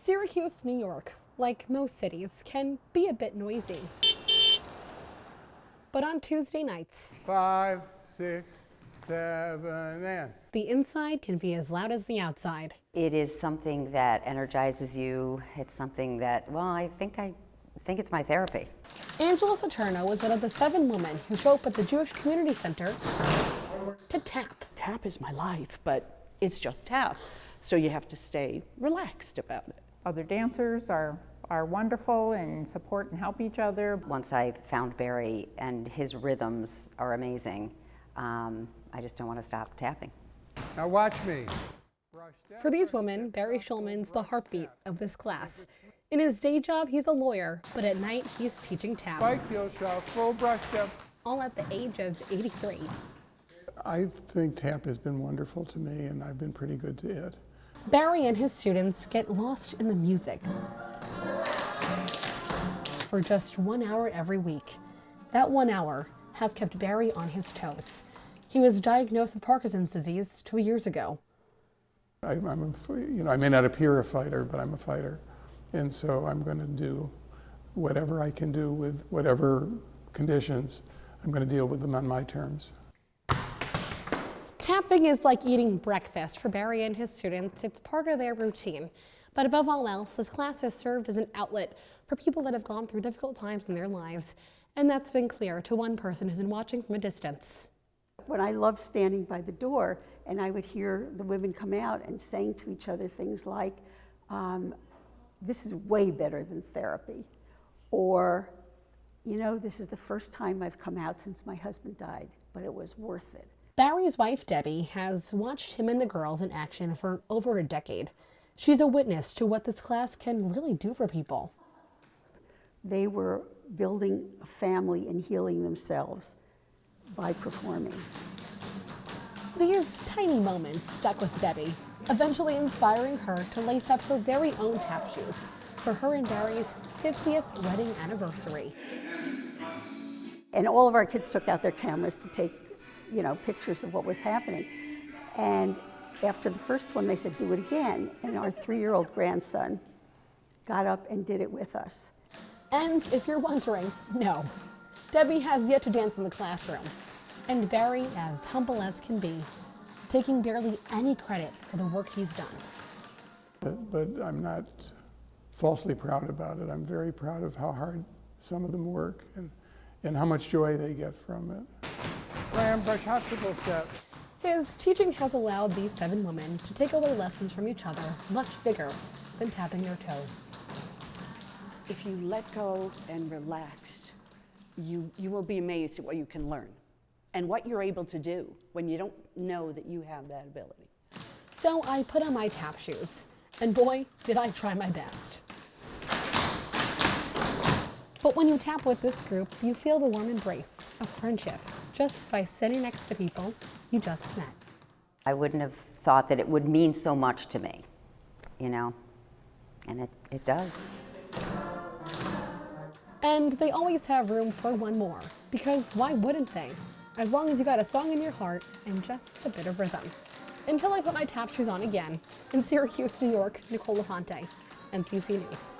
Syracuse, New York, like most cities, can be a bit noisy. But on Tuesday nights, 5, 6, 7, and the inside can be as loud as the outside. It is something that energizes you. It's something that, well, I think it's my therapy. Angela Saturno was one of the 7 women who show up at the Jewish Community Center to tap. Tap is my life, but it's just tap. So you have to stay relaxed about it. Other dancers are wonderful and support and help each other. Once I found Barry and his rhythms are amazing, I just don't want to stop tapping. now watch me. For these women, Barry Schulman's the heartbeat of this class. In his day job, he's a lawyer, but at night, he's teaching tap, Spike heel shuffle, brush step. all at the age of 83. I think tap has been wonderful to me, and I've been pretty good to it. Barry and his students get lost in the music for just 1 hour every week. That 1 hour has kept Barry on his toes. He was diagnosed with Parkinson's disease 2 years ago. I may not appear a fighter, but I'm a fighter. And so I'm going to do whatever I can do with whatever conditions. I'm going to deal with them on my terms. Tapping is like eating breakfast for Barry and his students. It's part of their routine. But above all else, this class has served as an outlet for people that have gone through difficult times in their lives. And that's been clear to one person who's been watching from a distance. When I loved standing by the door and I would hear the women come out and saying to each other things like, this is way better than therapy. Or, this is the first time I've come out since my husband died, but it was worth it. Barry's wife, Debbie, has watched him and the girls in action for over a decade. She's a witness to what this class can really do for people. They were building a family and healing themselves by performing. These tiny moments stuck with Debbie, eventually inspiring her to lace up her very own tap shoes for her and Barry's 50th wedding anniversary. And all of our kids took out their cameras to take, pictures of what was happening. And after the first one, they said, do it again. And our 3-year-old grandson got up and did it with us. And if you're wondering, no, Debbie has yet to dance in the classroom. And Barry, as humble as can be, taking barely any credit for the work he's done. But I'm not falsely proud about it. I'm very proud of how hard some of them work and how much joy they get from it. Slam, brush, hop, triple step. His teaching has allowed these 7 women to take away lessons from each other much bigger than tapping their toes. If you let go and relax, you will be amazed at what you can learn and what you're able to do when you don't know that you have that ability. So I put on my tap shoes, and boy, did I try my best. But when you tap with this group, you feel the warm embrace of friendship just by sitting next to people you just met. I wouldn't have thought that it would mean so much to me, and it does. And they always have room for one more, because why wouldn't they? As long as you got a song in your heart and just a bit of rhythm. Until I put my tap shoes on again, in Syracuse, New York, Nicole LaFonte, NCC News.